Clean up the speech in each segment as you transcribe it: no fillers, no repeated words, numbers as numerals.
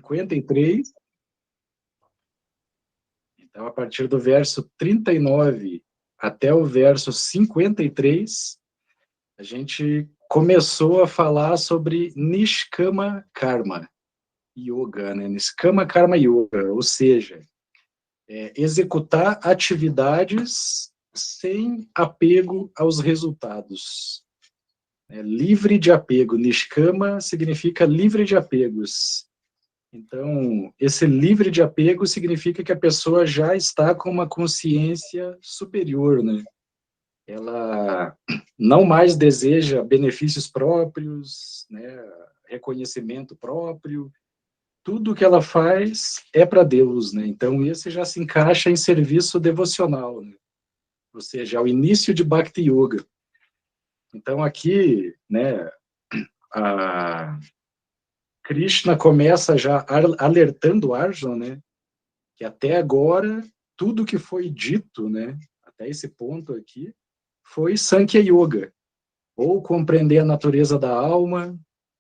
53. Então, a partir do verso 39 até o verso 53, a gente começou a falar sobre Nishkama Karma Yoga, né? Nishkama Karma Yoga, ou seja, executar atividades sem apego aos resultados. Livre de apego. Nishkama significa livre de apegos. Então, esse livre de apego significa que a pessoa já está com uma consciência superior, né? Ela não mais deseja benefícios próprios, né? Reconhecimento próprio. Tudo que ela faz é para Deus, né? Então, esse já se encaixa em serviço devocional, né? Ou seja, ao início de Bhakti Yoga. Então, aqui, né, a Krishna começa já alertando Arjuna, né, que até agora, tudo que foi dito, né, até esse ponto aqui, foi Sankhya Yoga, ou compreender a natureza da alma,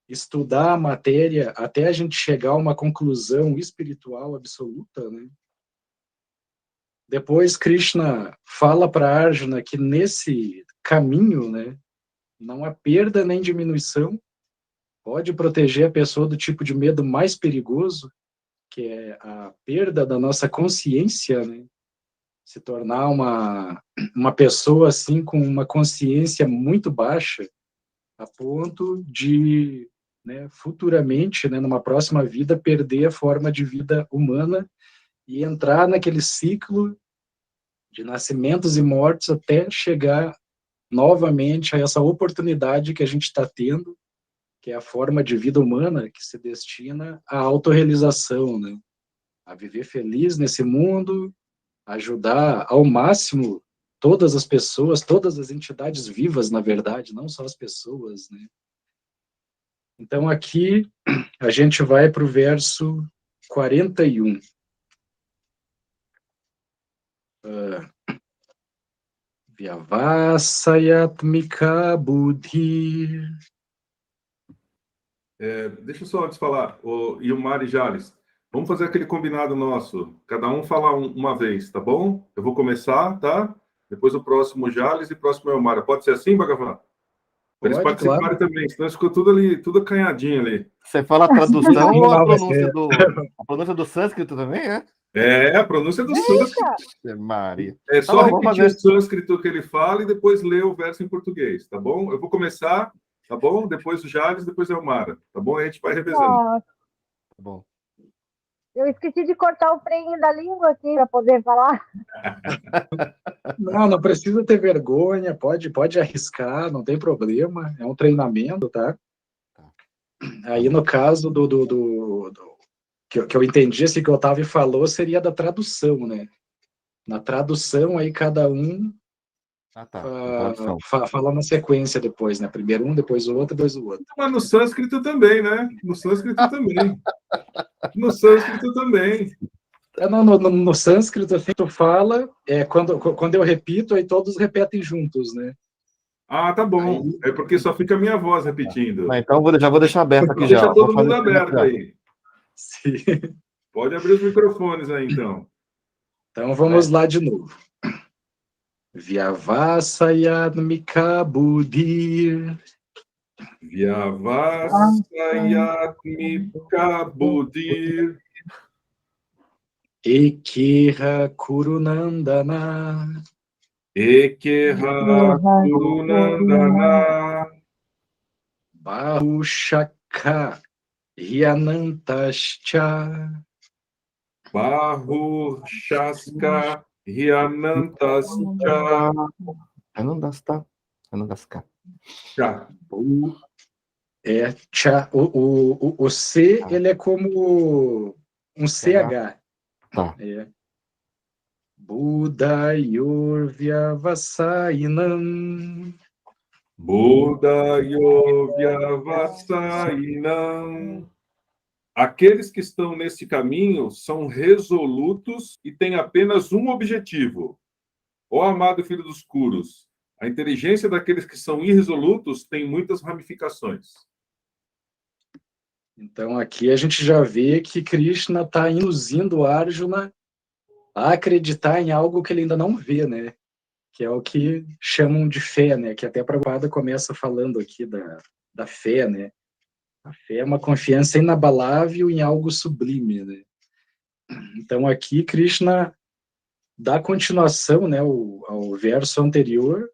estudar a matéria até a gente chegar a uma conclusão espiritual absoluta, né? Depois Krishna fala para Arjuna que nesse caminho, né, não há perda nem diminuição, pode proteger a pessoa do tipo de medo mais perigoso, que é a perda da nossa consciência, né? Se tornar uma pessoa assim com uma consciência muito baixa, a ponto de, né, futuramente, né, numa próxima vida, perder a forma de vida humana e entrar naquele ciclo de nascimentos e mortes até chegar novamente a essa oportunidade que a gente está tendo, que é a forma de vida humana que se destina à autorrealização, né? A viver feliz nesse mundo, ajudar ao máximo todas as pessoas, todas as entidades vivas, na verdade, não só as pessoas, né? Então, aqui, a gente vai para o verso 41. Vyavasayatmika buddhi. Deixa eu só antes falar, o Ilmar e Jales, vamos fazer aquele combinado nosso, cada um falar uma vez, tá bom? Eu vou começar, tá? Depois o próximo Jales e o próximo Ilmar. Pode ser assim, Bhagavan? Para eles participarem Claro. também, senão ficou tudo ali, tudo acanhadinho ali. Você fala a tradução ou a a pronúncia do sânscrito também, é? A pronúncia do sânscrito. Maria. É só Então, repetir o sânscrito que ele fala e depois ler o verso em português, tá bom? Eu vou começar, tá bom? Depois o Jales, depois a Elmara, tá bom? A gente vai revezando. Nossa. Tá bom. Eu esqueci de cortar o freio da língua aqui para poder falar. Não precisa ter vergonha, pode arriscar, não tem problema, é um treinamento, tá? Aí, no caso que eu entendi, assim, que o Otávio falou, seria da tradução, né? Na tradução, aí cada um fala na sequência depois, né? Primeiro um, depois o outro, depois o outro. Mas no sânscrito também, né? No sânscrito também. No sânscrito também. No sânscrito, assim, tu fala, quando eu repito, aí todos repetem juntos, né? Ah, tá bom. Aí... É porque só fica a minha voz repetindo. Então já vou deixar aberto aqui já. Deixa todo mundo aberto aí. Sim. Pode abrir os microfones aí, então. Então, vamos lá de novo. Vyavasayatmika buddhi. Vyavasayatmika buddhi. Ekera kurunandana. Ekera kurunandana. Bahushaka hyanantascha. Bahushaska hyanantascha. Anandaska. O C, ele é como um CH. Tá. Buddhayorvyavasainam. Buddhayorvyavasainam. Aqueles que estão nesse caminho são resolutos e têm apenas um objetivo. Ó amado filho dos Kurus, a inteligência daqueles que são irresolutos tem muitas ramificações. Então, aqui a gente já vê que Krishna está induzindo Arjuna a acreditar em algo que ele ainda não vê, né? Que é o que chamam de fé, né? Que até a Prabhupada começa falando aqui da fé, né? A fé é uma confiança inabalável em algo sublime, né? Então, aqui Krishna dá continuação, né, ao verso anterior,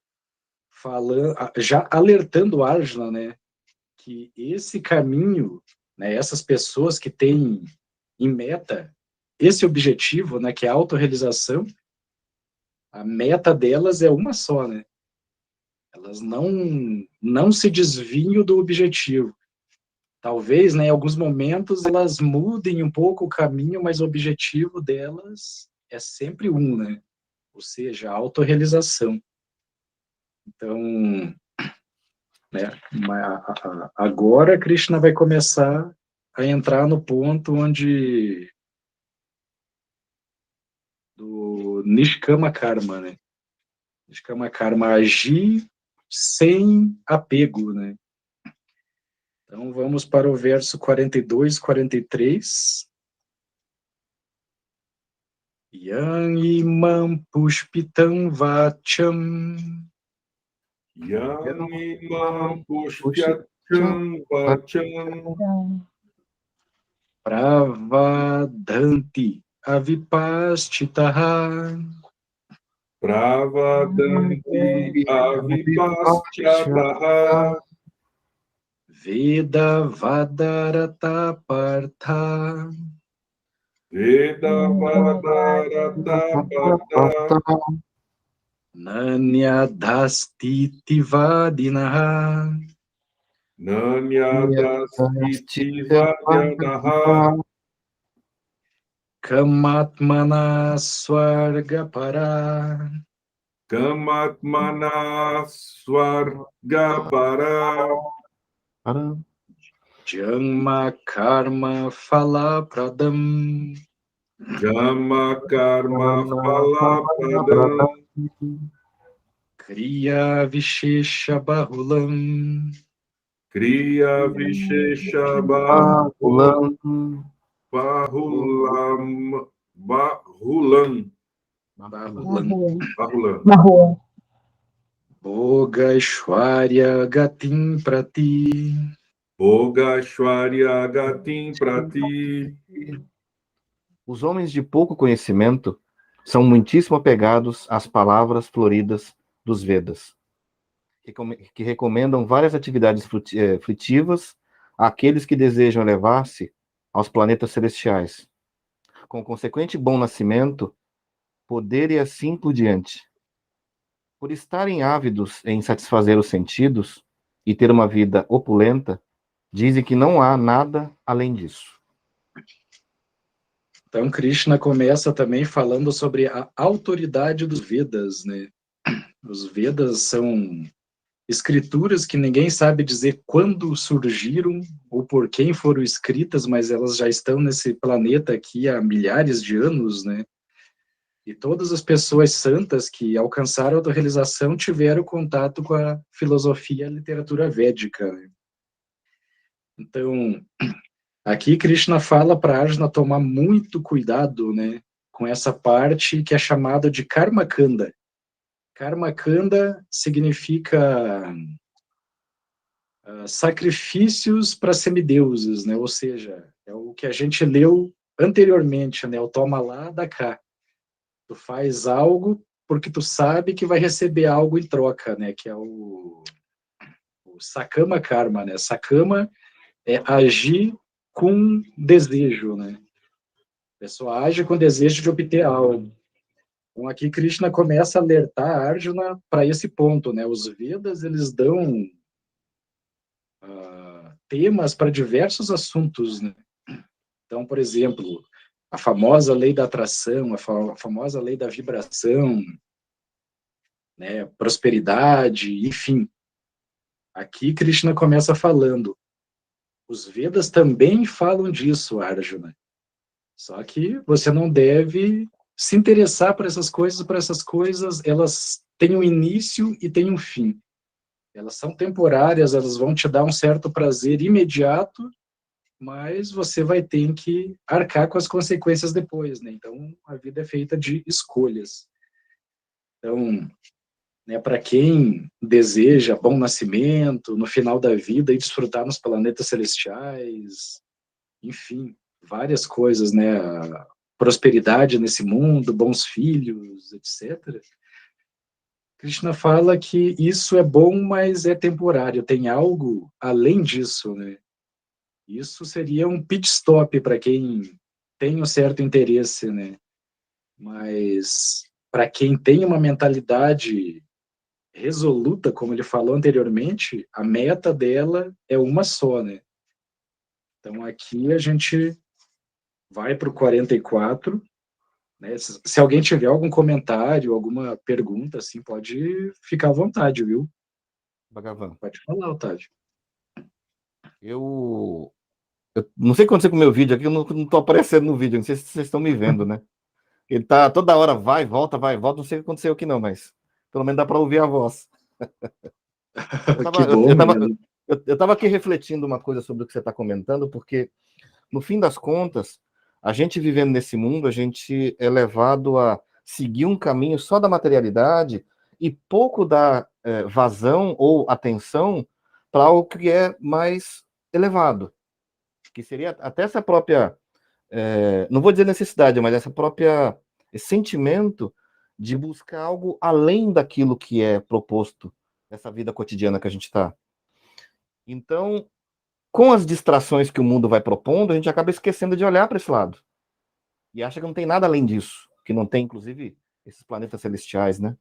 falando, já alertando Arjuna, né, que esse caminho, né, essas pessoas que têm em meta esse objetivo, né, que é a autorrealização, a meta delas é uma só, né? Elas não se desviam do objetivo. Talvez, né, em alguns momentos elas mudem um pouco o caminho, mas o objetivo delas é sempre um, né? Ou seja, a autorrealização. Então, né, agora Krishna vai começar a entrar no ponto onde do Nishkama Karma, né? Nishkama Karma, agir sem apego, né? Então, vamos para o verso 42, 43. Yang imam pushpitam vacham Yang imam pushpyacham vacham pravadanti avipastitaha pravadanti avipaschataha Veda Vadarata Partha Veda Vadarata Partha Nanya Dastiti Vadinaha Nanyadastiti Vadyanaha Kamatmana Swargapara Kamatmana Swargapara Janma Karma Falapradam Jama Karma Falapradam Kriya Vishesha Bahulam Kriya Vishesha Bahulam Bahulam Boga Ishwarya Gatim Prati Bogashwarya Gatim Prati. Os homens de pouco conhecimento são muitíssimo apegados às palavras floridas dos Vedas, que recomendam várias atividades frutivas àqueles que desejam elevar-se aos planetas celestiais, com consequente bom nascimento, poder e assim por diante. Por estarem ávidos em satisfazer os sentidos e ter uma vida opulenta, dizem que não há nada além disso. Então, Krishna começa também falando sobre a autoridade dos Vedas, né? Os Vedas são escrituras que ninguém sabe dizer quando surgiram ou por quem foram escritas, mas elas já estão nesse planeta aqui há milhares de anos, né? E todas as pessoas santas que alcançaram a autorrealização tiveram contato com a filosofia e a literatura védica, né? Então, aqui Krishna fala para Arjuna tomar muito cuidado, né, com essa parte que é chamada de Karma Kanda. Karma Kanda significa sacrifícios para semideuses, né? Ou seja, é o que a gente leu anteriormente, né? O toma lá, dá cá. Tu faz algo porque tu sabe que vai receber algo em troca, né? Que é o Sakama Karma, né? Sakama é agir com desejo, né? A pessoa age com desejo de obter algo. Então aqui Krishna começa a alertar Arjuna para esse ponto, né? Os Vedas, eles dão temas para diversos assuntos, né? Então, por exemplo, a famosa lei da atração, a famosa lei da vibração, né? Prosperidade, enfim. Aqui Krishna começa falando. Os Vedas também falam disso, Arjuna. Só que você não deve se interessar por essas coisas, elas têm um início e têm um fim. Elas são temporárias, elas vão te dar um certo prazer imediato, mas você vai ter que arcar com as consequências depois, né? Então, a vida é feita de escolhas. Então, né, para quem deseja bom nascimento, no final da vida, e desfrutar nos planetas celestiais, enfim, várias coisas, né? A prosperidade nesse mundo, bons filhos, etc. Krishna fala que isso é bom, mas é temporário, tem algo além disso, né? Isso seria um pit stop para quem tem um certo interesse, né? Mas para quem tem uma mentalidade resoluta, como ele falou anteriormente, a meta dela é uma só, né? Então aqui a gente vai para o 44, né? Se alguém tiver algum comentário, alguma pergunta, assim, pode ficar à vontade, viu? Bhagavan, Pode falar, Otávio. eu não sei o que aconteceu com o meu vídeo aqui, eu não tô aparecendo no vídeo, não sei se vocês estão me vendo, né? Ele tá toda hora, vai, volta, não sei o que aconteceu aqui não, mas pelo menos dá para ouvir a voz. Eu Que tava, bom, né? eu tava aqui refletindo uma coisa sobre o que você está comentando, porque no fim das contas, a gente vivendo nesse mundo, a gente é levado a seguir um caminho só da materialidade e pouco dá vazão ou atenção para algo que é mais elevado, que seria até essa própria, não vou dizer necessidade, mas esse sentimento de buscar algo além daquilo que é proposto nessa vida cotidiana que a gente está. Então, com as distrações que o mundo vai propondo, a gente acaba esquecendo de olhar para esse lado. E acha que não tem nada além disso, que não tem, inclusive, esses planetas celestiais, né?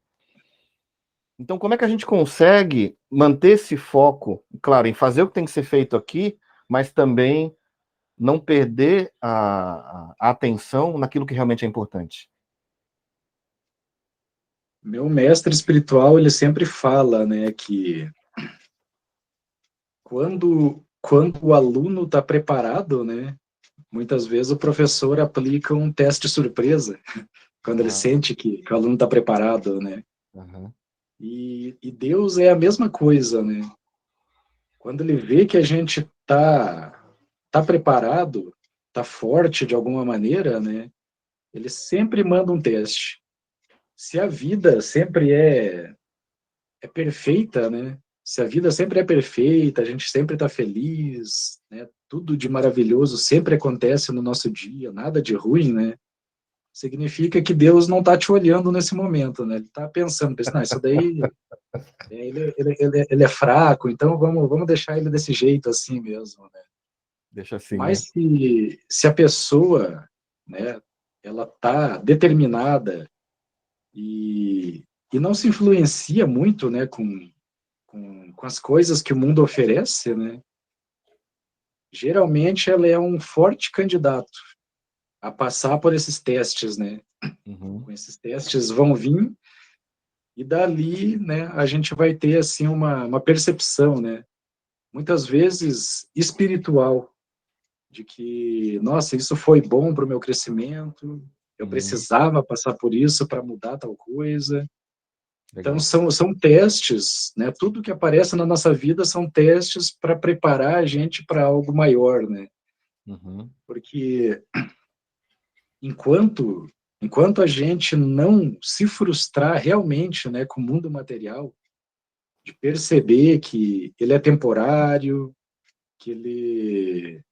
Então, como é que a gente consegue manter esse foco, claro, em fazer o que tem que ser feito aqui, mas também não perder a atenção naquilo que realmente é importante? Meu mestre espiritual, ele sempre fala, né, que quando o aluno está preparado, né, muitas vezes o professor aplica um teste surpresa, quando ele sente que o aluno está preparado, né? Uhum. E Deus é a mesma coisa, né? Quando ele vê que a gente tá preparado, tá forte de alguma maneira, né? Ele sempre manda um teste. Se a vida sempre é perfeita, né? Se a vida sempre é perfeita, a gente sempre está feliz, né? Tudo de maravilhoso sempre acontece no nosso dia, nada de ruim, né? Significa que Deus não está te olhando nesse momento, né? Ele está pensando, não, isso daí ele é fraco, então vamos deixar ele desse jeito assim mesmo, né? Deixa assim, né? Mas se a pessoa, né, ela está determinada e não se influencia muito, né, com as coisas que o mundo oferece, né, geralmente ela é um forte candidato a passar por esses testes, né? Uhum. Com esses testes vão vir e dali, né, a gente vai ter assim uma percepção, né, muitas vezes espiritual, de que, nossa, isso foi bom para o meu crescimento, eu precisava passar por isso para mudar tal coisa. Então, Legal. são testes, né? Tudo que aparece na nossa vida são testes para preparar a gente para algo maior, né? Uhum. Porque enquanto a gente não se frustrar realmente, né, com o mundo material, de perceber que ele é temporário, que ele,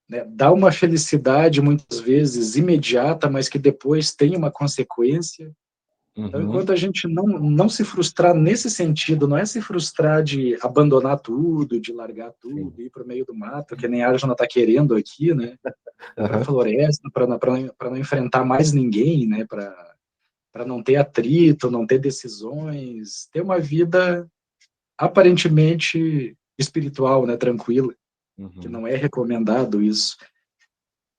né, dá uma felicidade muitas vezes imediata, mas que depois tem uma consequência. Então, Uhum. enquanto a gente não se frustrar nesse sentido, não é se frustrar de abandonar tudo, de largar Sim. tudo, ir para o meio do mato, que nem a Arjuna está querendo aqui, né? Para a Uhum. floresta, para não enfrentar mais ninguém, né? Para não ter atrito, não ter decisões, ter uma vida aparentemente espiritual, né? Tranquila, que Uhum. não é recomendado isso.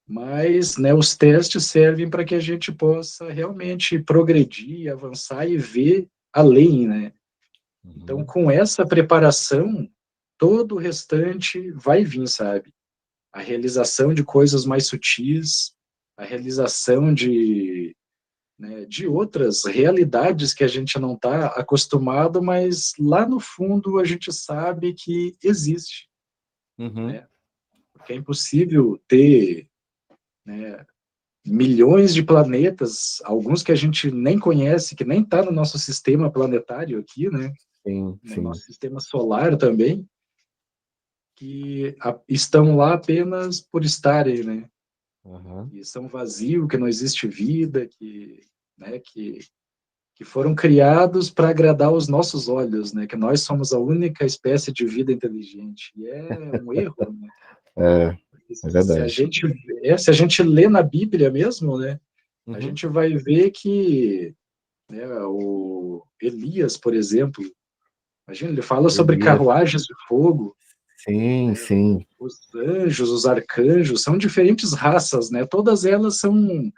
Mas, né, os testes servem para que a gente possa realmente progredir, avançar e ver além, né? Então, Uhum. com essa preparação, todo o restante vai vir, sabe? A realização de coisas mais sutis, a realização né, de outras realidades que a gente não está acostumado, mas lá no fundo a gente sabe que existe, Uhum. né? que é impossível ter, né, milhões de planetas, alguns que a gente nem conhece, que nem está no nosso sistema planetário aqui, né? Sim, No sim. nosso sistema solar também, que estão lá apenas por estarem, né? Aham. E são vazios, que não existe vida, né, que foram criados para agradar os nossos olhos, né? Que nós somos a única espécie de vida inteligente. E é um erro, né? É, Porque é se a verdade. gente, se a gente lê na Bíblia mesmo, né? A Uhum. gente vai ver que, né, o Elias, por exemplo, imagina, ele fala sobre Elias. carruagens de fogo, Sim, né? sim. Os anjos, os arcanjos, são diferentes raças, né? Todas elas são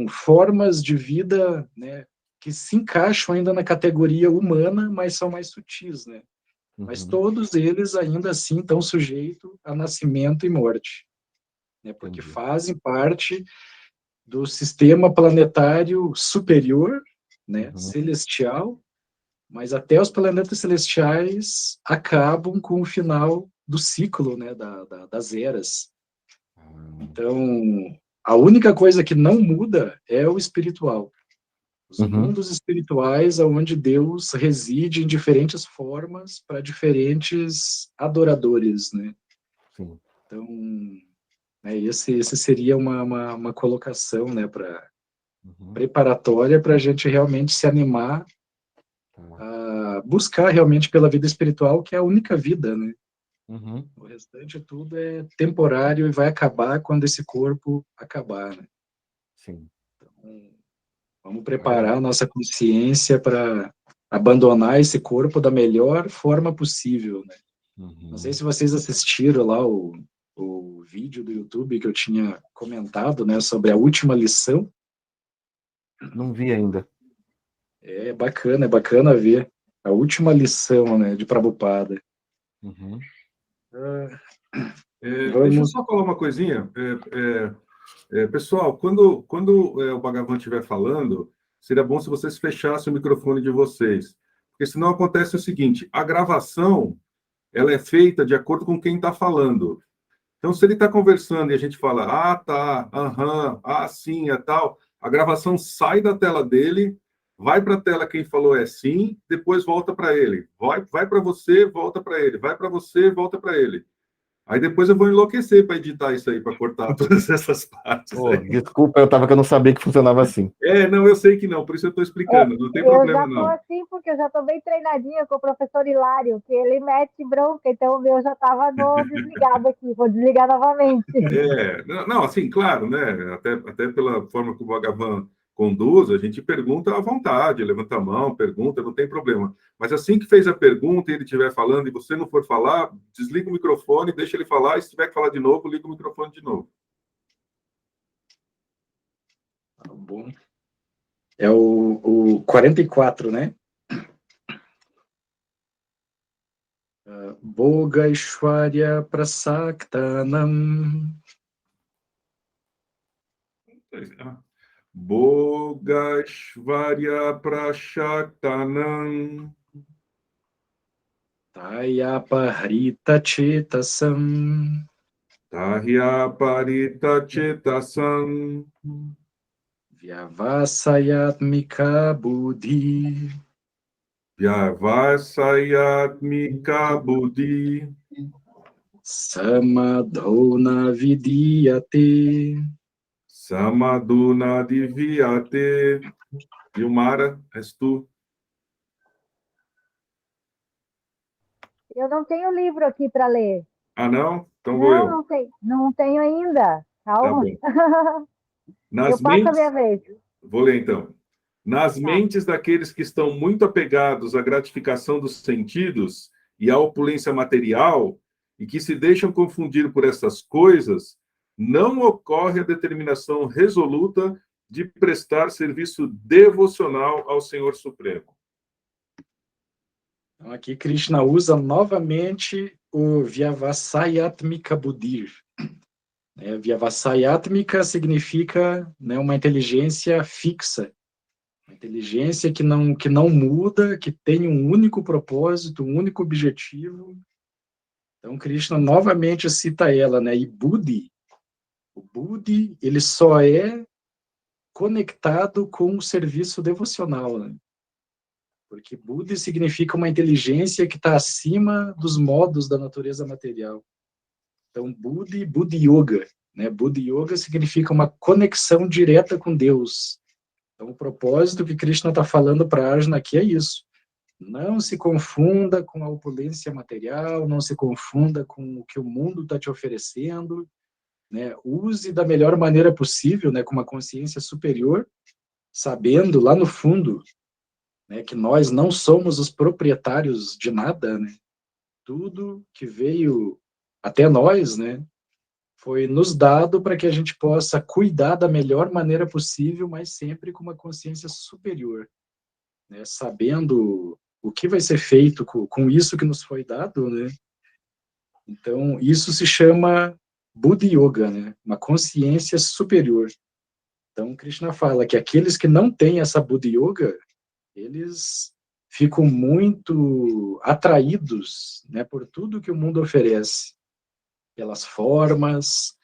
formas de vida, né, que se encaixam ainda na categoria humana, mas são mais sutis, né? Mas Uhum. todos eles ainda assim estão sujeitos a nascimento e morte, né? Porque Entendi. fazem parte do sistema planetário superior, né, Uhum. celestial, mas até os planetas celestiais acabam com o final do ciclo, né, das eras. Então, a única coisa que não muda é o espiritual. Os Uhum. mundos espirituais, onde Deus reside em diferentes formas para diferentes adoradores, né? Sim. Então, né, esse seria uma colocação, né, Uhum. preparatória para a gente realmente se animar Tá. a buscar realmente pela vida espiritual, que é a única vida, né? Uhum. O restante tudo é temporário e vai acabar quando esse corpo acabar, né? Sim. Vamos Legal. preparar a nossa consciência para abandonar esse corpo da melhor forma possível, né? Não sei Uhum. se vocês assistiram lá o vídeo do YouTube que eu tinha comentado, né, sobre a última lição. Não vi ainda. É bacana ver a última lição, né, de Prabhupada. Uhum. Deixa eu Vamos. só falar uma coisinha. Pessoal, quando o Bhagavan estiver falando, seria bom se vocês fechassem o microfone de vocês. Porque senão acontece o seguinte, a gravação, ela é feita de acordo com quem está falando. Então, se ele está conversando e a gente fala, ah, tá, aham, ah, sim, é tal, a gravação sai da tela dele, vai para a tela quem falou é sim, depois volta para ele. Vai para você, volta para ele. Vai para você, volta para ele. Aí depois eu vou enlouquecer para editar isso aí, para cortar todas essas partes Oh, aí. desculpa, que eu não sabia que funcionava assim. Não, eu sei que não, por isso eu estou explicando, não tem Eu já problema estou não. assim, porque eu já estou bem treinadinha com o professor Hilário, que ele mete bronca, então o meu já estava no desligado aqui, vou desligar novamente. Não, assim, claro, né? Até pela forma que o Bhagavan conduz, a gente pergunta à vontade, levanta a mão, pergunta, não tem problema. Mas assim que fez a pergunta e ele estiver falando e você não for falar, desliga o microfone, deixa ele falar, e se tiver que falar de novo, liga o microfone de novo. Tá bom. É o 44, né? Boga Ishwarya Prasaktanam Bogashvarya Prashaktanam Tayapahrita Chetasam Tahya Parita Chetasam Vyavasayatmika Buddhi Vyavasayatmika Buddhi Samadhona Vidiyate. Samaduna Divyate. Vilmara, és tu. Eu não tenho livro aqui para ler. Ah, não? Então vou Não, eu. não tenho ainda. Tá Calma. bom. Nas Eu passo a mentes. minha vez. Vou ler então. Nas Tá. mentes daqueles que estão muito apegados à gratificação dos sentidos e à opulência material, e que se deixam confundir por essas coisas, não ocorre a determinação resoluta de prestar serviço devocional ao Senhor Supremo. Então, aqui Krishna usa novamente o Vyavasayatmika Buddhi. Vyavasayatmika significa, né, uma inteligência fixa, uma inteligência que não muda, que tem um único propósito, um único objetivo, Então, Krishna novamente cita ela, né? E Buddhi, o Buddhi, ele só é conectado com o serviço devocional, né? Porque Buddhi significa uma inteligência que está acima dos modos da natureza material. Então, Buddhi, Buddhi Yoga, né? Buddhi Yoga significa uma conexão direta com Deus. Então, o propósito que Krishna está falando para Arjuna aqui é isso. Não se confunda com a opulência material, não se confunda com o que o mundo está te oferecendo, né? Use da melhor maneira possível, né? Com uma consciência superior, sabendo lá no fundo, né? Que nós não somos os proprietários de nada, né? Tudo que veio até nós, né? Foi nos dado para que a gente possa cuidar da melhor maneira possível, mas sempre com uma consciência superior, né? Sabendo o que vai ser feito com isso que nos foi dado, né? Então, isso se chama Buddhi Yoga, né? Uma consciência superior. Então, Krishna fala que aqueles que não têm essa Buddhi Yoga, eles ficam muito atraídos, né, por tudo que o mundo oferece, pelas formas,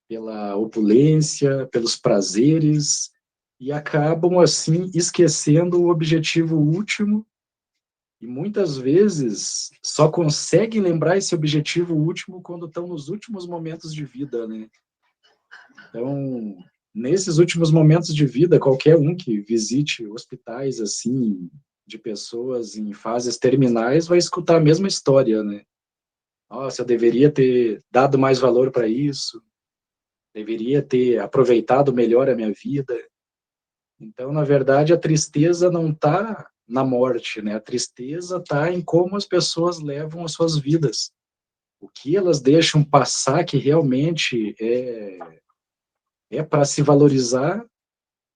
pela opulência, pelos prazeres, e acabam, assim, esquecendo o objetivo último, e muitas vezes só conseguem lembrar esse objetivo último quando estão nos últimos momentos de vida, né? Então, nesses últimos momentos de vida, qualquer um que visite hospitais, assim, de pessoas em fases terminais, vai escutar a mesma história, né? Nossa, eu deveria ter dado mais valor para isso, deveria ter aproveitado melhor a minha vida. Então, na verdade, a tristeza não está na morte, né? A tristeza está em como as pessoas levam as suas vidas. O que elas deixam passar que realmente é para se valorizar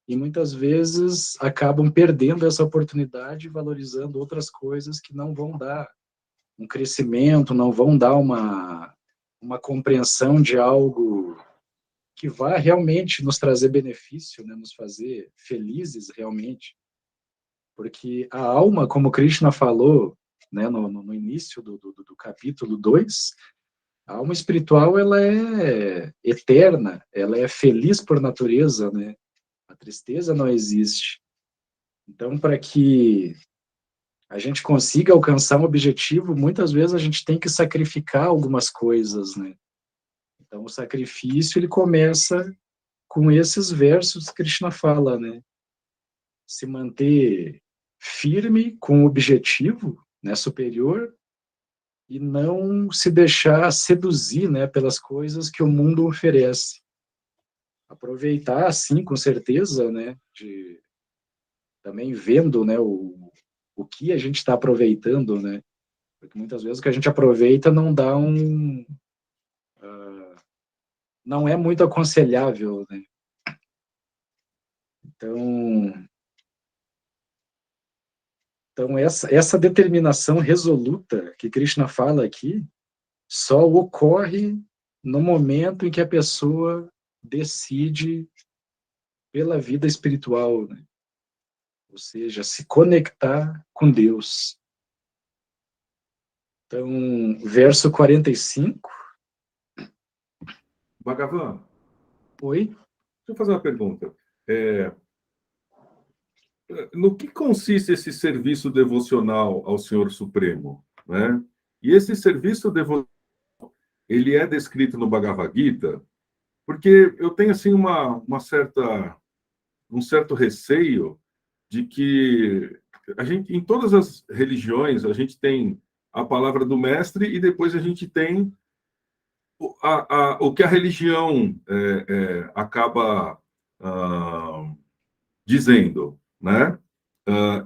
e muitas vezes acabam perdendo essa oportunidade, valorizando outras coisas que não vão dar um crescimento, não vão dar uma compreensão de algo que vai realmente nos trazer benefício, né, nos fazer felizes realmente. Porque a alma, como Krishna falou, né, no início do capítulo 2, a alma espiritual ela é eterna, ela é feliz por natureza, né? A tristeza não existe. Então, para que a gente consiga alcançar um objetivo, muitas vezes a gente tem que sacrificar algumas coisas, né? Então, o sacrifício, ele começa com esses versos que Krishna fala, né? Se manter firme com o objetivo, né, superior, e não se deixar seduzir, né, pelas coisas que o mundo oferece. Aproveitar, sim, com certeza, né, de também vendo, né, o que a gente está aproveitando, né, porque muitas vezes o que a gente aproveita não dá não é muito aconselhável, né. Então essa determinação resoluta que Krishna fala aqui só ocorre no momento em que a pessoa decide pela vida espiritual, né? Ou seja, se conectar com Deus. Então, verso 45. Bhagavan, Oi? deixa eu fazer uma pergunta. No que consiste esse serviço devocional ao Senhor Supremo, né? E esse serviço devocional, ele é descrito no Bhagavad Gita, porque eu tenho assim um certo receio de que a gente, em todas as religiões, a gente tem a palavra do mestre e depois a gente tem o que a religião acaba dizendo, né?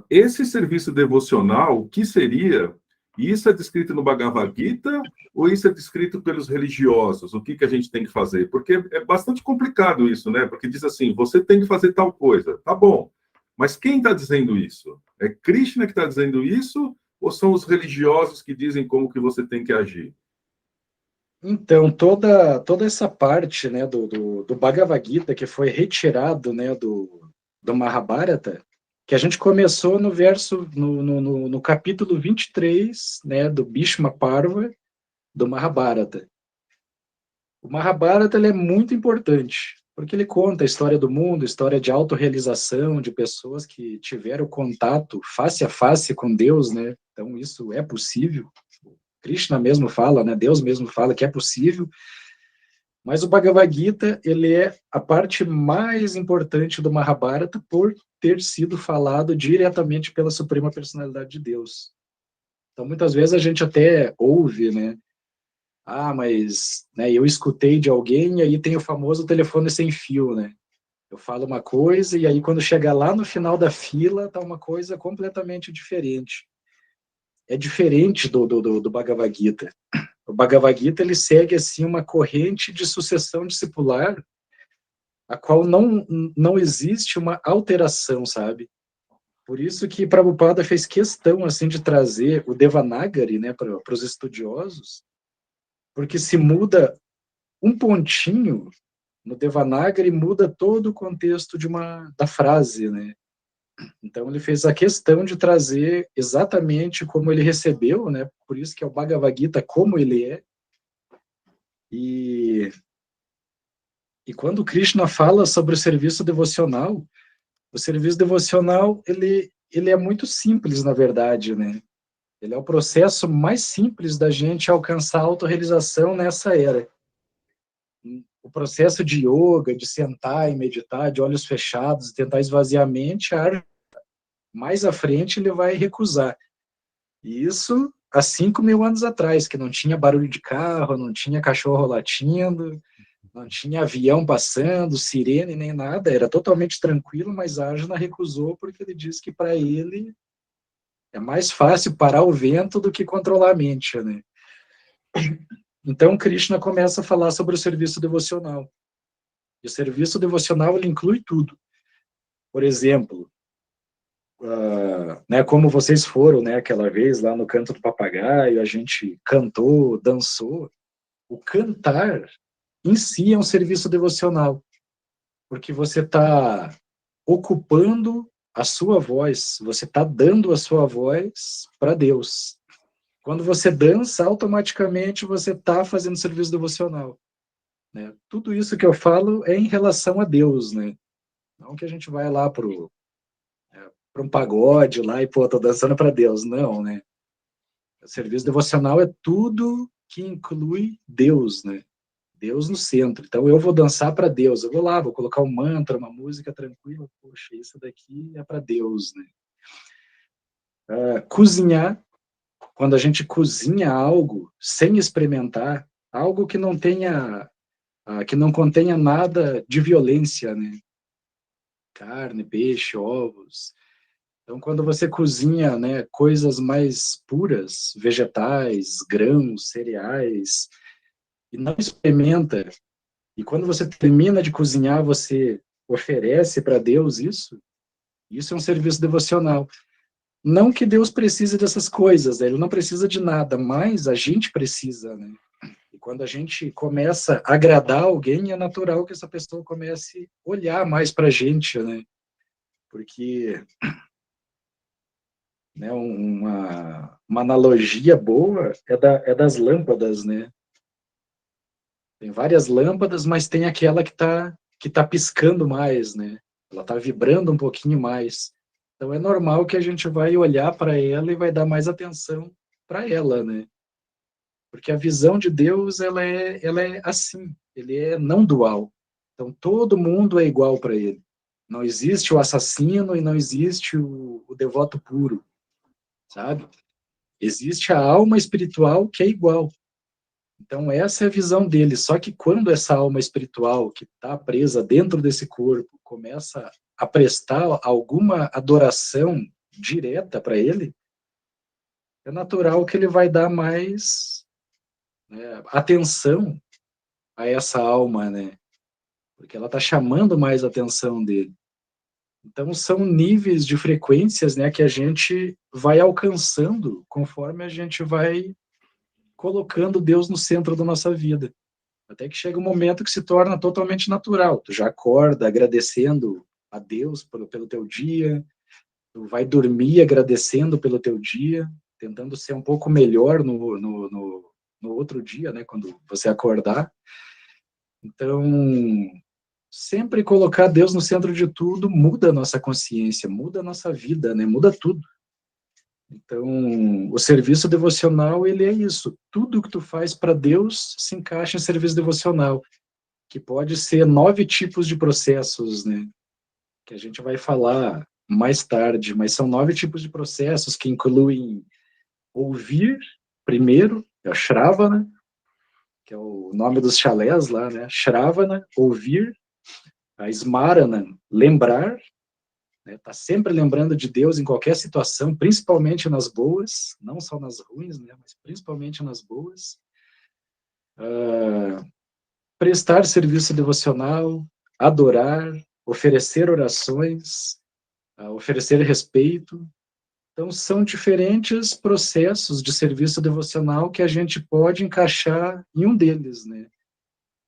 Esse serviço devocional, o que seria? Isso é descrito no Bhagavad Gita ou isso é descrito pelos religiosos? O que a gente tem que fazer? Porque é bastante complicado isso, né? Porque diz assim, você tem que fazer tal coisa. Tá bom. Mas quem está dizendo isso? É Krishna que está dizendo isso ou são os religiosos que dizem como que você tem que agir? Então, toda essa parte, né, do Bhagavad Gita, que foi retirado, né, do Mahabharata, que a gente começou no capítulo 23, né, do Bhishma Parva, do Mahabharata. O Mahabharata ele é muito importante, porque ele conta a história do mundo, história de autorrealização, de pessoas que tiveram contato face a face com Deus, né? Então isso é possível. Krishna mesmo fala, né? Deus mesmo fala que é possível. Mas o Bhagavad Gita, ele é a parte mais importante do Mahabharata por ter sido falado diretamente pela Suprema Personalidade de Deus. Então muitas vezes a gente até ouve, né? Ah, mas né, eu escutei de alguém e aí tem o famoso telefone sem fio, né? Eu falo uma coisa e aí quando chega lá no final da fila tá uma coisa completamente diferente. É diferente do Bhagavad Gita. O Bhagavad Gita ele segue assim uma corrente de sucessão discipular a qual não existe uma alteração, sabe? Por isso que Prabhupada fez questão assim de trazer o Devanagari, né, para os estudiosos, porque se muda um pontinho no Devanagari muda todo o contexto da frase, né? Então ele fez a questão de trazer exatamente como ele recebeu, né? Por isso que é o Bhagavad Gita como ele é. E quando Krishna fala sobre o serviço devocional ele é muito simples, na verdade, né? Ele é o processo mais simples da gente alcançar a autorrealização nessa era. O processo de yoga, de sentar e meditar, de olhos fechados, tentar esvaziar a mente, mais à frente ele vai recusar. E isso há 5.000 anos atrás, que não tinha barulho de carro, não tinha cachorro latindo, não tinha avião passando, sirene, nem nada, era totalmente tranquilo, mas Arjuna recusou porque ele disse que para ele é mais fácil parar o vento do que controlar a mente, né? Então Krishna começa a falar sobre o serviço devocional. E o serviço devocional ele inclui tudo. Por exemplo, né, como vocês foram, né, aquela vez lá no Canto do Papagaio, a gente cantou, dançou. O cantar em si é um serviço devocional, porque você está ocupando a sua voz, você está dando a sua voz para Deus. Quando você dança, automaticamente você está fazendo serviço devocional. Né? Tudo isso que eu falo é em relação a Deus, né? Não que a gente vai lá para um pagode lá e, pô, tô dançando para Deus. Não, né? O serviço devocional é tudo que inclui Deus, né? Deus no centro. Então eu vou dançar para Deus. Eu vou lá, vou colocar um mantra, uma música tranquila. Poxa, isso daqui é para Deus, né? Cozinhar, quando a gente cozinha algo sem experimentar, algo que não tenha, que não contenha nada de violência, né? Carne, peixe, ovos. Então, quando você cozinha, né, coisas mais puras, vegetais, grãos, cereais, e não experimenta, e quando você termina de cozinhar, você oferece para Deus isso é um serviço devocional. Não que Deus precise dessas coisas, né? Ele não precisa de nada, mas a gente precisa, né? E quando a gente começa a agradar alguém, é natural que essa pessoa comece a olhar mais para a gente, né? Porque né, uma analogia boa é das lâmpadas, né? Tem várias lâmpadas, mas tem aquela que tá piscando mais, né? Ela está vibrando um pouquinho mais. Então é normal que a gente vai olhar para ela e vai dar mais atenção para ela, né? Porque a visão de Deus ela é assim, ele é não dual. Então todo mundo é igual para ele. Não existe o assassino e não existe o devoto puro, sabe? Existe a alma espiritual que é igual. Então essa é a visão dele. Só que quando essa alma espiritual que está presa dentro desse corpo começa a prestar alguma adoração direta para ele, é natural que ele vai dar mais, né, atenção a essa alma, né? Porque ela está chamando mais a atenção dele. Então são níveis de frequências, né, que a gente vai alcançando conforme a gente vai colocando Deus no centro da nossa vida. Até que chega um momento que se torna totalmente natural. Tu já acorda agradecendo a Deus pelo teu dia, tu vai dormir agradecendo pelo teu dia, tentando ser um pouco melhor no outro dia, né, quando você acordar. Então, sempre colocar Deus no centro de tudo muda a nossa consciência, muda a nossa vida, né, muda tudo. Então, o serviço devocional, ele é isso. Tudo que tu faz para Deus se encaixa em serviço devocional, que pode ser 9 tipos de processos, né, que a gente vai falar mais tarde, mas são 9 tipos de processos que incluem ouvir, primeiro, é o Shravana, que é o nome dos chalés lá, né, Shravana, ouvir, a Smarana, lembrar, né, tá sempre lembrando de Deus em qualquer situação, principalmente nas boas, não só nas ruins, né, mas principalmente nas boas. Prestar serviço devocional, adorar, oferecer orações, oferecer respeito. Então, são diferentes processos de serviço devocional que a gente pode encaixar em um deles, né?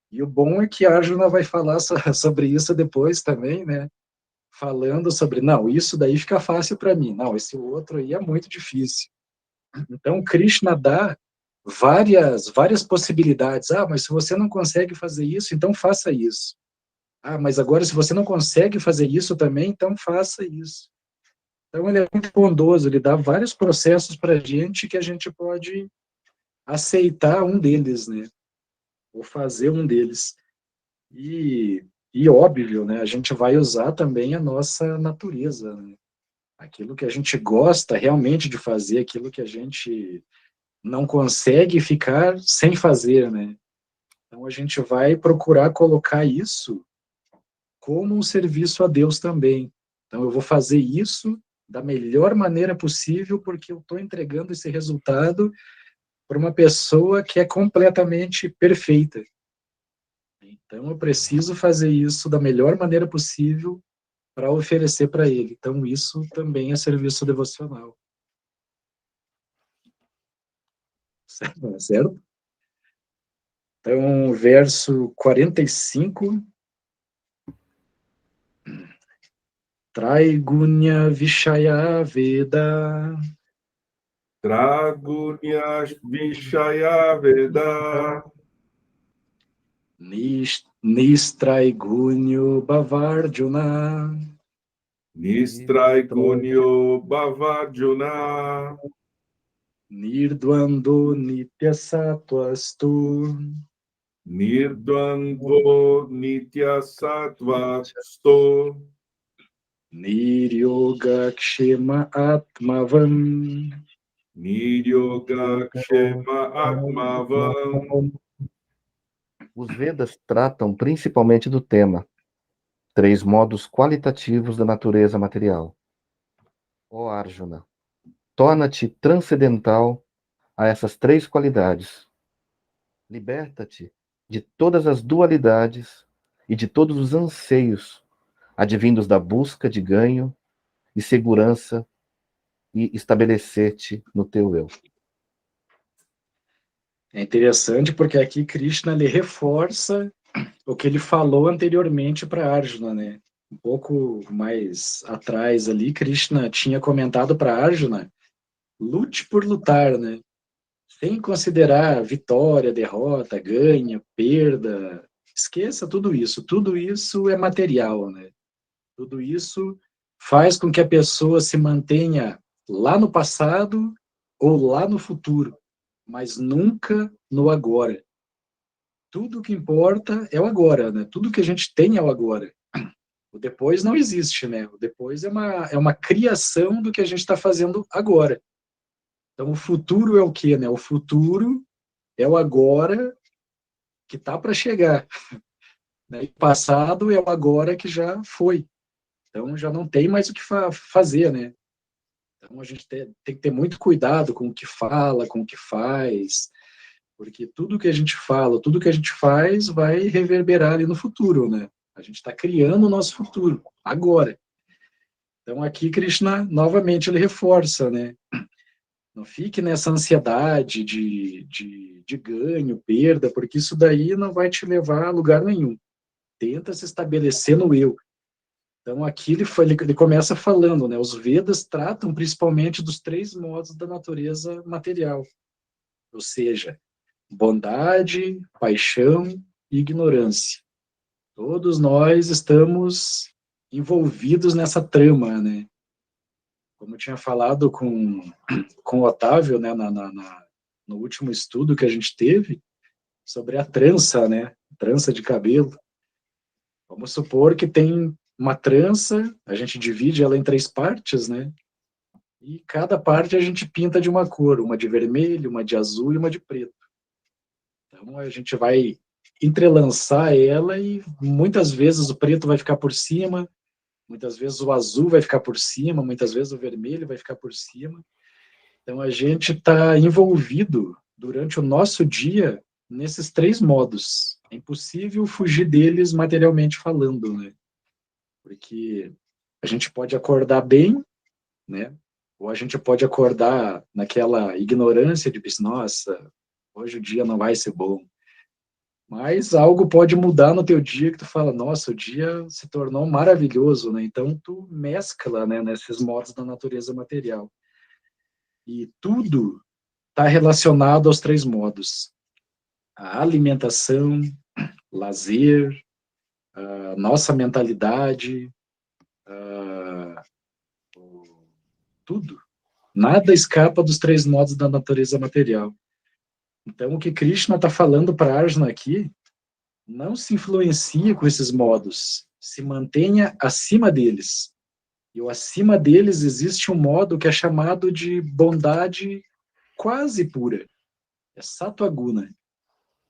E o bom é que a Arjuna vai falar sobre isso depois também, né? Falando sobre, não, isso daí fica fácil para mim, não, esse outro aí é muito difícil. Então, Krishna dá várias possibilidades. Ah, mas se você não consegue fazer isso, então faça isso. Ah, mas agora se você não consegue fazer isso também, então faça isso. Então, ele é muito bondoso, ele dá vários processos para a gente que a gente pode aceitar um deles, né? Ou fazer um deles. E óbvio, né? A gente vai usar também a nossa natureza, né? Aquilo que a gente gosta realmente de fazer, aquilo que a gente não consegue ficar sem fazer, né? Então, a gente vai procurar colocar isso como um serviço a Deus também. Então, eu vou fazer isso da melhor maneira possível, porque eu estou entregando esse resultado para uma pessoa que é completamente perfeita. Então, eu preciso fazer isso da melhor maneira possível para oferecer para ele. Então, isso também é serviço devocional. Certo? Então, verso 45. Traigunya Vishaya Veda. Tragunya Vishaya Veda. Nistraigunyo Bhavarjuna. Nistraigunyo Bhavarjuna. Nirdvando Nitya Sattvastu. Nirdvandvo Nitya Sattvastu. Niryoga Kshema Atmavam. Niryoga Kshema Atmavam. Os Vedas tratam principalmente do tema, 3 modos qualitativos da natureza material. Ó Arjuna, torna-te transcendental a essas 3 qualidades. Liberta-te de todas as dualidades e de todos os anseios advindos da busca de ganho e segurança e estabelecer-te no teu eu. É interessante porque aqui Krishna ele reforça o que ele falou anteriormente para Arjuna, né? Um pouco mais atrás ali, Krishna tinha comentado para Arjuna, lute por lutar, né? Sem considerar vitória, derrota, ganho, perda, esqueça tudo isso. Tudo isso é material, né? Tudo isso faz com que a pessoa se mantenha lá no passado ou lá no futuro, mas nunca no agora. Tudo que importa é o agora, né? Tudo que a gente tem é o agora. O depois não existe, né? O depois é uma criação do que a gente está fazendo agora. Então, o futuro é o quê, né? O futuro é o agora que está para chegar. Né? E o passado é o agora que já foi. Então, já não tem mais o que fazer, né? Então, a gente tem que ter muito cuidado com o que fala, com o que faz, porque tudo que a gente fala, tudo que a gente faz vai reverberar ali no futuro, né? A gente está criando o nosso futuro, agora. Então, aqui, Krishna, novamente, ele reforça, né? Não fique nessa ansiedade de ganho, perda, porque isso daí não vai te levar a lugar nenhum. Tenta se estabelecer no eu. Então, aqui ele começa falando, né? Os Vedas tratam principalmente dos 3 modos da natureza material. Ou seja, bondade, paixão e ignorância. Todos nós estamos envolvidos nessa trama, né? Como eu tinha falado com o Otávio, né, no último estudo que a gente teve, sobre a trança, né? Trança de cabelo. Vamos supor que tem uma trança, a gente divide ela em 3 partes, né? E cada parte a gente pinta de uma cor, uma de vermelho, uma de azul e uma de preto. Então a gente vai entrelaçar ela e muitas vezes o preto vai ficar por cima, muitas vezes o azul vai ficar por cima, muitas vezes o vermelho vai ficar por cima. Então a gente está envolvido durante o nosso dia nesses 3 modos. É impossível fugir deles materialmente falando, né? Porque a gente pode acordar bem, né? Ou a gente pode acordar naquela ignorância de, nossa, hoje o dia não vai ser bom. Mas algo pode mudar no teu dia que tu fala, nossa, o dia se tornou maravilhoso, né? Então tu mescla, né, nesses modos da natureza material. E tudo está relacionado aos 3 modos. A alimentação, lazer, a nossa mentalidade, tudo. Nada escapa dos 3 modos da natureza material. Então, o que Krishna está falando para Arjuna aqui, não se influencie com esses modos, se mantenha acima deles. E o acima deles existe um modo que é chamado de bondade quase pura. É Sattva Guna.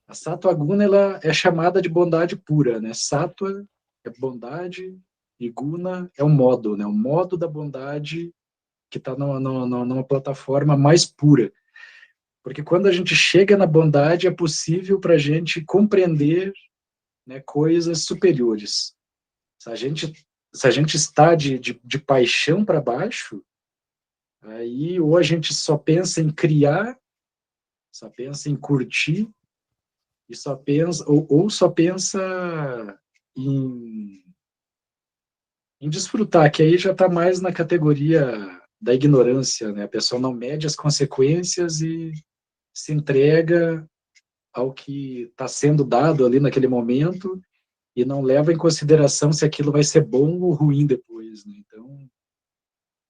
A Sattva Guna ela é chamada de bondade pura, né? Sattva é bondade e Guna é o modo, né? O modo da bondade que está numa plataforma mais pura. Porque quando a gente chega na bondade, é possível para a gente compreender, né, coisas superiores. Se a gente está de paixão para baixo, aí ou a gente só pensa em criar, só pensa em curtir, e só pensa, ou só pensa em desfrutar, que aí já está mais na categoria da ignorância, né? A pessoa não mede as consequências e se entrega ao que está sendo dado ali naquele momento e não leva em consideração se aquilo vai ser bom ou ruim depois, né? Então,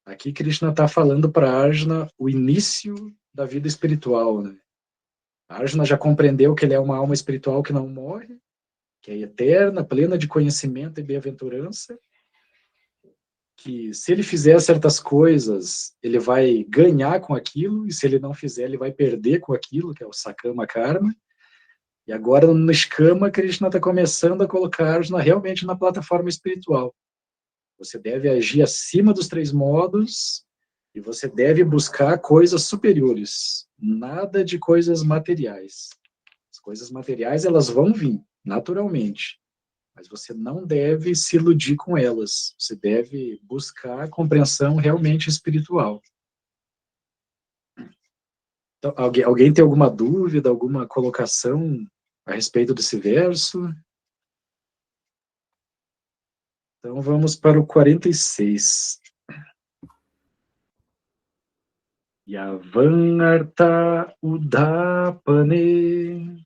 aqui Krishna está falando para Arjuna o início da vida espiritual, né? Arjuna já compreendeu que ele é uma alma espiritual que não morre, que é eterna, plena de conhecimento e bem-aventurança, que se ele fizer certas coisas, ele vai ganhar com aquilo, e se ele não fizer, ele vai perder com aquilo, que é o Sakama Karma. E agora, no Niskama, Krishna está começando a colocar Arjuna realmente na plataforma espiritual. Você deve agir acima dos 3 modos e você deve buscar coisas superiores. Nada de coisas materiais. As coisas materiais, elas vão vir, naturalmente. Mas você não deve se iludir com elas. Você deve buscar a compreensão realmente espiritual. Então, alguém tem alguma dúvida, alguma colocação a respeito desse verso? Então vamos para o 46. Yavan artha udapane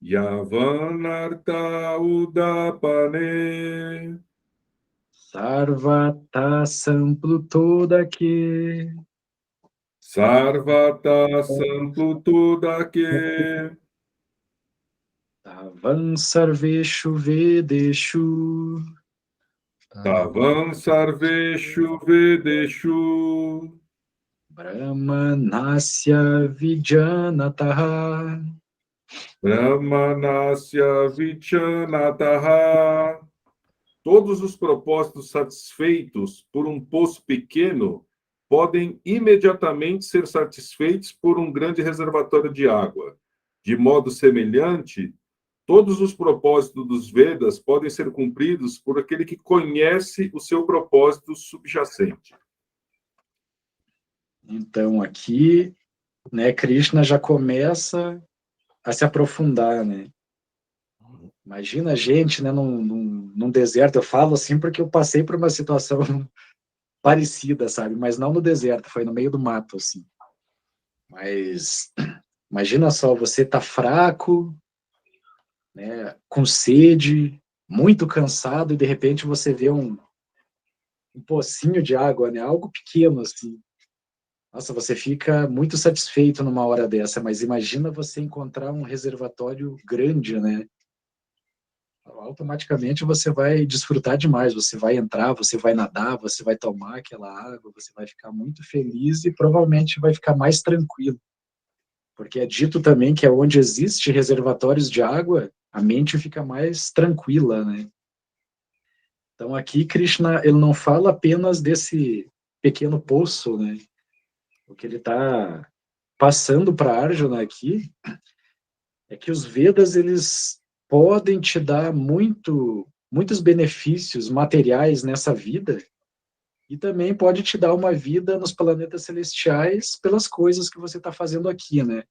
Yavanarta udapane sarvata samplutodake Sarvata Samplutudake tavan sarveshu vedeshu Tavam Sarveshu Vedeshu brahmanasya vijanataha Brahmanasya Vichanataha. Todos os propósitos satisfeitos por um poço pequeno podem imediatamente ser satisfeitos por um grande reservatório de água. De modo semelhante, todos os propósitos dos Vedas podem ser cumpridos por aquele que conhece o seu propósito subjacente. Então aqui, né, Krishna já começa a se aprofundar, né? Imagina a gente, né, num deserto. Eu falo assim porque eu passei por uma situação parecida, sabe? Mas não no deserto, foi no meio do mato, assim. Mas Imagina só, você tá fraco, né, com sede, muito cansado, e de repente você vê um pocinho de água, né, algo pequeno assim. Nossa, você fica muito satisfeito numa hora dessa, mas imagina você encontrar um reservatório grande, né? Automaticamente você vai desfrutar demais, você vai entrar, você vai nadar, você vai tomar aquela água, você vai ficar muito feliz e provavelmente vai ficar mais tranquilo. Porque é dito também que é onde existe reservatórios de água, a mente fica mais tranquila, né? Então aqui Krishna, ele não fala apenas desse pequeno poço, né? O que ele está passando para Arjuna aqui é que os Vedas, eles podem te dar muitos benefícios materiais nessa vida e também pode te dar uma vida nos planetas celestiais pelas coisas que você está fazendo aqui, né?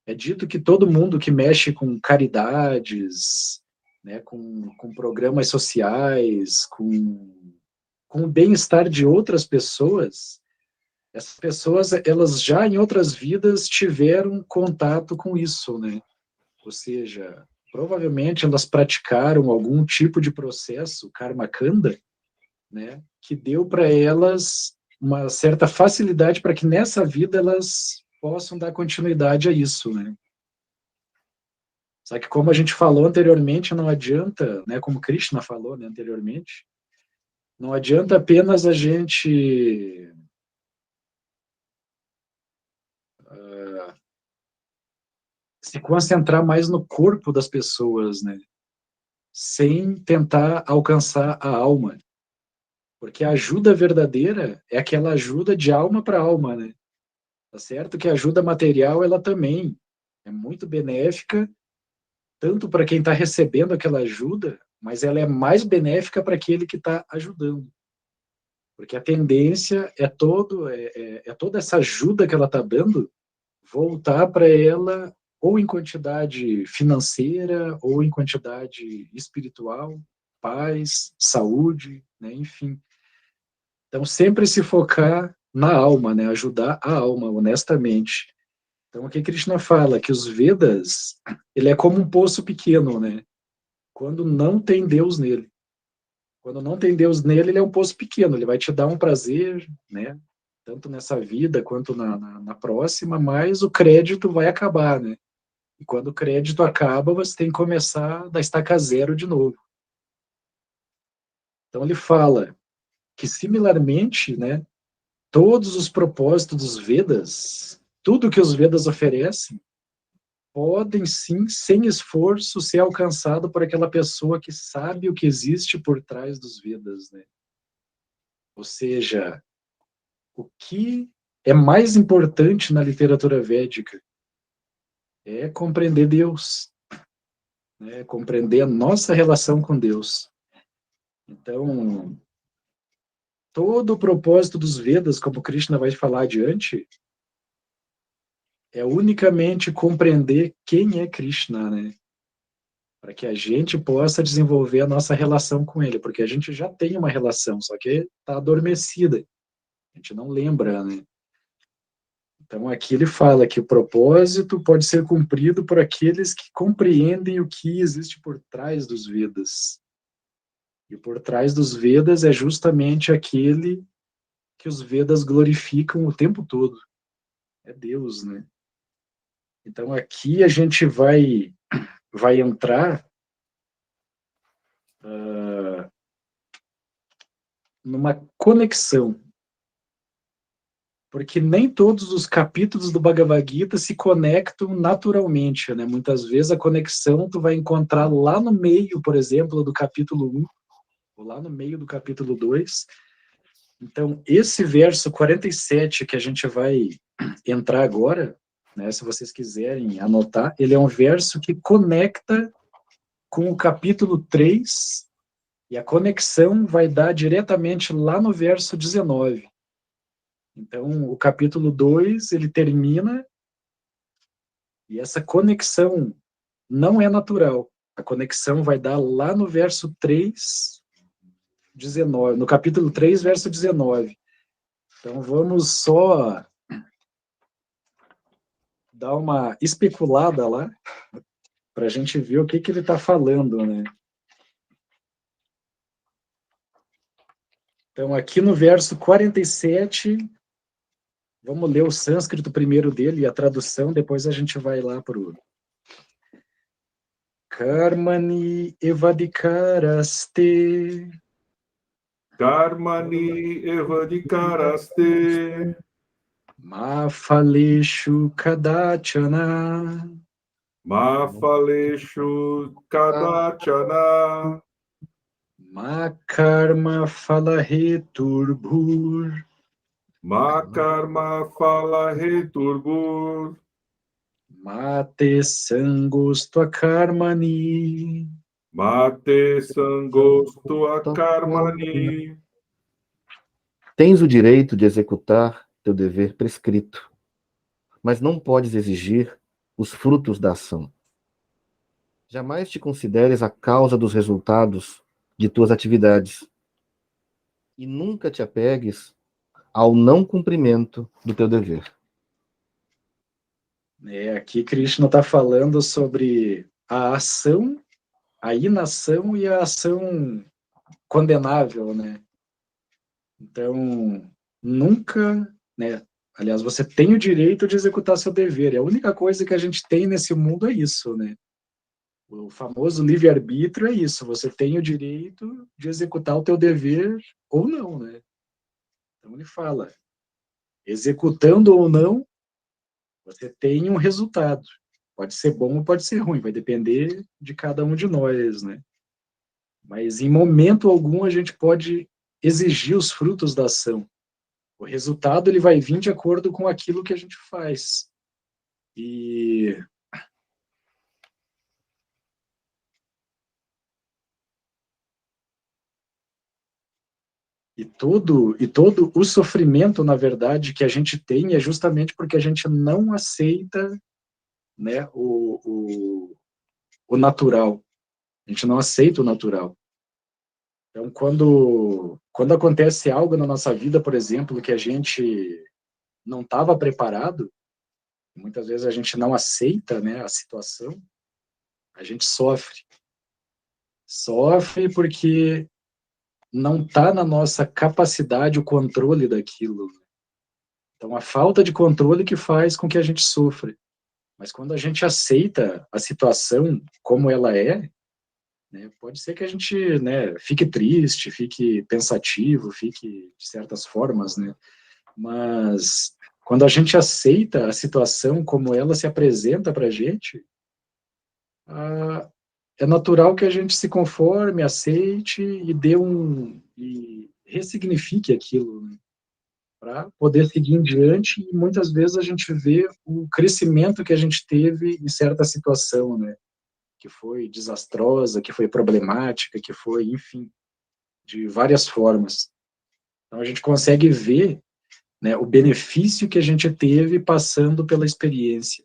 É dito que todo mundo que mexe com caridades, né, com programas sociais, com o bem-estar de outras pessoas, essas pessoas, elas já em outras vidas tiveram contato com isso, né? Ou seja, provavelmente elas praticaram algum tipo de processo karma kanda, né, que deu para elas uma certa facilidade para que nessa vida elas possam dar continuidade a isso, né? Só que como a gente falou anteriormente, não adianta, né, como Krishna falou, né, anteriormente, não adianta apenas a gente se concentrar mais no corpo das pessoas, né, sem tentar alcançar a alma. Porque a ajuda verdadeira é aquela ajuda de alma para alma, né? Tá certo que a ajuda material, ela também é muito benéfica, tanto para quem está recebendo aquela ajuda, mas ela é mais benéfica para aquele que está ajudando. Porque a tendência é toda essa ajuda que ela está dando voltar para ela ou em quantidade financeira ou em quantidade espiritual, paz, saúde, né? Enfim. Então, sempre se focar na alma, né? Ajudar a alma, honestamente. Então, aqui Krishna fala que os Vedas, ele é como um poço pequeno, né? Quando não tem Deus nele. Quando não tem Deus nele, ele é um poço pequeno, ele vai te dar um prazer, né? Tanto nessa vida quanto na próxima, mas o crédito vai acabar, né? E quando o crédito acaba, você tem que começar da estaca zero de novo. Então, ele fala que, similarmente, né? Todos os propósitos dos Vedas, tudo que os Vedas oferecem, podem sim, sem esforço, ser alcançado por aquela pessoa que sabe o que existe por trás dos Vedas, né? Ou seja, o que é mais importante na literatura védica é compreender Deus, né? Compreender a nossa relação com Deus. Então, todo o propósito dos Vedas, como Krishna vai falar adiante, é unicamente compreender quem é Krishna, né? Para que a gente possa desenvolver a nossa relação com ele, porque a gente já tem uma relação, só que está adormecida. A gente não lembra, né? Então aqui ele fala que o propósito pode ser cumprido por aqueles que compreendem o que existe por trás dos Vedas. E por trás dos Vedas é justamente aquele que os Vedas glorificam o tempo todo. É Deus, né? Então aqui a gente vai entrar numa conexão, porque nem todos os capítulos do Bhagavad Gita se conectam naturalmente, né? Muitas vezes a conexão tu vai encontrar lá no meio, por exemplo, do capítulo 1, ou lá no meio do capítulo 2. Então, esse verso 47 que a gente vai entrar agora, né, se vocês quiserem anotar, ele é um verso que conecta com o capítulo 3, e a conexão vai dar diretamente lá no verso 19. Então, o capítulo 2, ele termina, e essa conexão não é natural. A conexão vai dar lá no verso 3, 19, no capítulo 3, verso 19. Então, vamos só dar uma especulada lá, para a gente ver o que ele está falando, né? Então, aqui no verso 47, vamos ler o sânscrito primeiro dele e a tradução, depois a gente vai lá para o Karmani evadikaraste. Karmani evadikaraste. Ma faleshu kadachana. Ma faleshu kadachana. Ma karma falaheturbhur. Ma karma falaheturbhur. Mate sangostva karmani. Mate sangosto a karmani. Tens o direito de executar teu dever prescrito, mas não podes exigir os frutos da ação. Jamais te consideres a causa dos resultados de tuas atividades e nunca te apegues ao não cumprimento do teu dever. Aqui Krishna está falando sobre a ação, a inação e a ação condenável, né? Então, nunca, né? Aliás, você tem o direito de executar seu dever. E a única coisa que a gente tem nesse mundo é isso, né? O famoso livre-arbítrio é isso. Você tem o direito de executar o teu dever ou não, né? Então ele fala, executando ou não, você tem um resultado. Pode ser bom ou pode ser ruim, vai depender de cada um de nós, né? Mas em momento algum a gente pode exigir os frutos da ação. O resultado ele vai vir de acordo com aquilo que a gente faz. E todo o sofrimento, na verdade, que a gente tem é justamente porque a gente não aceita, né, o natural. A gente não aceita o natural. Então, quando acontece algo na nossa vida, por exemplo, que a gente não estava preparado, muitas vezes a gente não aceita, né, a situação, a gente sofre. Sofre porque não está na nossa capacidade o controle daquilo. Então, a falta de controle que faz com que a gente sofra. Mas quando a gente aceita a situação como ela é, né, pode ser que a gente, né, fique triste, fique pensativo, fique de certas formas, né? Mas quando a gente aceita a situação como ela se apresenta para a gente, é natural que a gente se conforme, aceite e e ressignifique aquilo, né, para poder seguir em diante. E muitas vezes a gente vê o crescimento que a gente teve em certa situação, né, que foi desastrosa, que foi problemática, que foi, enfim, de várias formas. Então a gente consegue ver, né, o benefício que a gente teve passando pela experiência.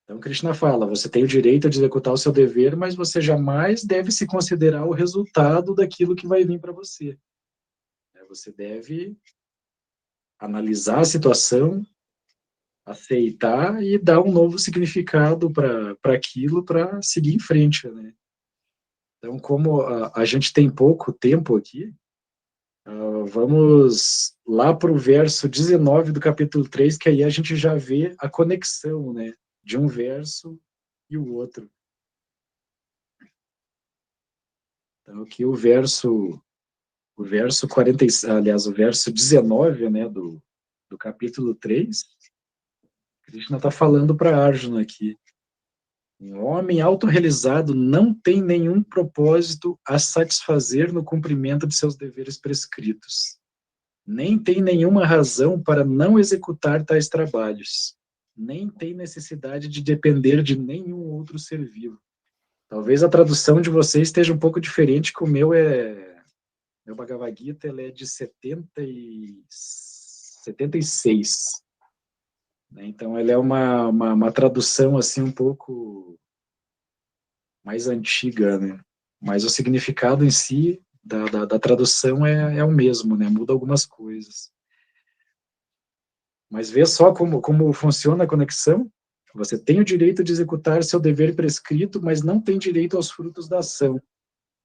Então Krishna fala, você tem o direito de executar o seu dever, mas você jamais deve se considerar o resultado daquilo que vai vir para você. Você deve analisar a situação, aceitar e dar um novo significado para aquilo, para seguir em frente, né? Então, como a gente tem pouco tempo aqui, vamos lá para o verso 19 do capítulo 3, que aí a gente já vê a conexão, né, de um verso e o outro. Então, aqui o verso 40, aliás, o verso 19, né, do capítulo 3, Krishna está falando para Arjuna aqui. Um homem autorrealizado não tem nenhum propósito a satisfazer no cumprimento de seus deveres prescritos. Nem tem nenhuma razão para não executar tais trabalhos. Nem tem necessidade de depender de nenhum outro ser vivo. Talvez a tradução de vocês esteja um pouco diferente, que o meu meu Bhagavad Gita, ele é de 76. Então, ele é uma tradução, assim, um pouco mais antiga, né? Mas o significado em si da tradução é o mesmo, né? Muda algumas coisas. Mas vê só como funciona a conexão. Você tem o direito de executar seu dever prescrito, mas não tem direito aos frutos da ação.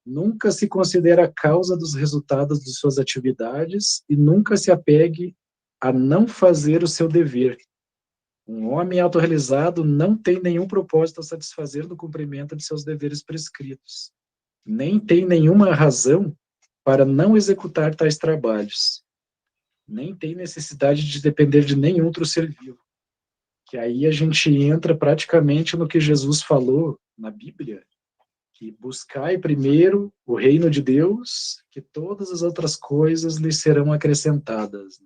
Nunca se considera a causa dos resultados de suas atividades e nunca se apegue a não fazer o seu dever. Um homem autorrealizado não tem nenhum propósito a satisfazer no cumprimento de seus deveres prescritos, nem tem nenhuma razão para não executar tais trabalhos, nem tem necessidade de depender de nenhum outro ser vivo. Que aí a gente entra praticamente no que Jesus falou na Bíblia, que buscai primeiro o reino de Deus, que todas as outras coisas lhe serão acrescentadas.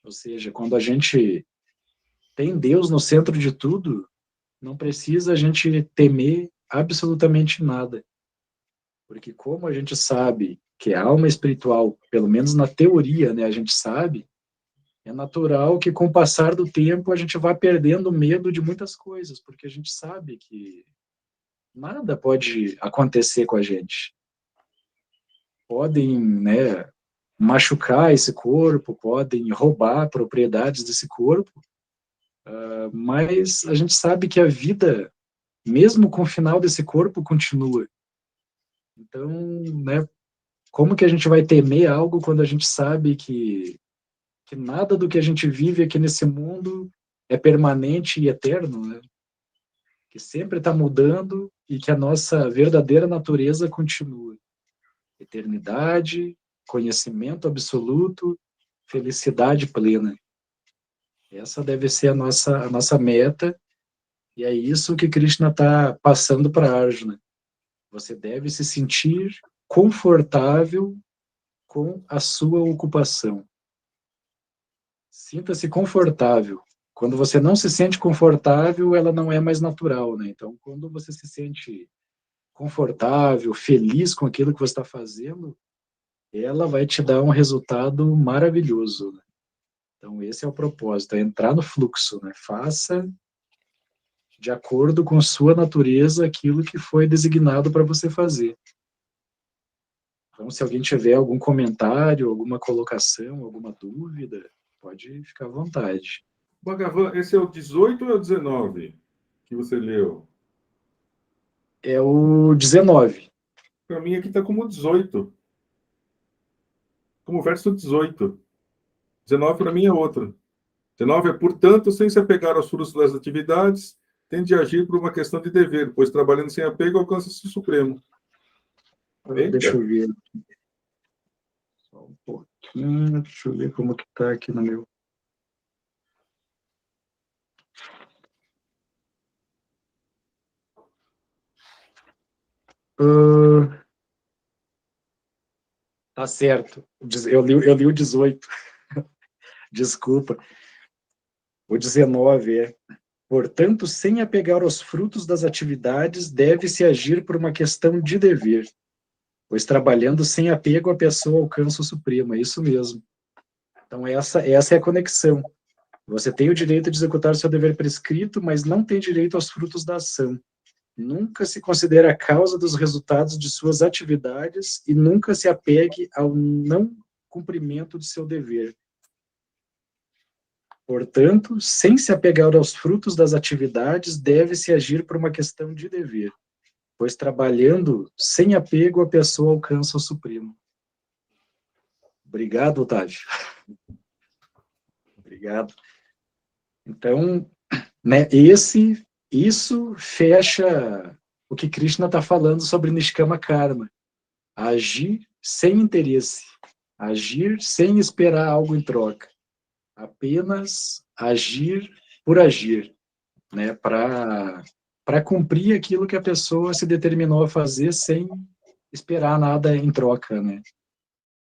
Ou seja, quando a gente tem Deus no centro de tudo, não precisa a gente temer absolutamente nada. Porque como a gente sabe que a alma espiritual, pelo menos na teoria, né, a gente sabe, é natural que com o passar do tempo a gente vá perdendo medo de muitas coisas, porque a gente sabe que nada pode acontecer com a gente. Podem, né, machucar esse corpo, podem roubar propriedades desse corpo, mas a gente sabe que a vida, mesmo com o final desse corpo, continua. Então, né, como que a gente vai temer algo quando a gente sabe que nada do que a gente vive aqui nesse mundo é permanente e eterno, né? Que sempre está mudando e que a nossa verdadeira natureza continua. Eternidade, conhecimento absoluto, felicidade plena. Essa deve ser a nossa meta, e é isso que Krishna está passando para Arjuna. Você deve se sentir confortável com a sua ocupação. Sinta-se confortável. Quando você não se sente confortável, ela não é mais natural, né? Então, quando você se sente confortável, feliz com aquilo que você está fazendo, ela vai te dar um resultado maravilhoso, né? Então, esse é o propósito, é entrar no fluxo, né? Faça de acordo com sua natureza aquilo que foi designado para você fazer. Então, se alguém tiver algum comentário, alguma colocação, alguma dúvida, pode ficar à vontade. Bhagavan, esse é o 18 ou é o 19 que você leu? É o 19. Para mim aqui está como 18. Como verso 18. 19 para mim é outro. 19 é, portanto, sem se apegar aos frutos das atividades, tem de agir por uma questão de dever, pois trabalhando sem apego alcança-se o supremo. Deixa eu ver. Só um pouquinho, deixa eu ver como que tá aqui no meu. Tá certo. Eu li o 18. Desculpa. O 19 é: portanto, sem apegar aos frutos das atividades, deve-se agir por uma questão de dever, pois trabalhando sem apego, a pessoa alcança o supremo. É isso mesmo. Então, essa é a conexão. Você tem o direito de executar seu dever prescrito, mas não tem direito aos frutos da ação. Nunca se considere a causa dos resultados de suas atividades e nunca se apegue ao não cumprimento de seu dever. Portanto, sem se apegar aos frutos das atividades, deve-se agir por uma questão de dever, pois trabalhando sem apego, a pessoa alcança o supremo. Obrigado, Otávio. Obrigado. Então, né, isso fecha o que Krishna está falando sobre Nishkama Karma. Agir sem interesse, agir sem esperar algo em troca, apenas agir por agir, né, para cumprir aquilo que a pessoa se determinou a fazer sem esperar nada em troca, né.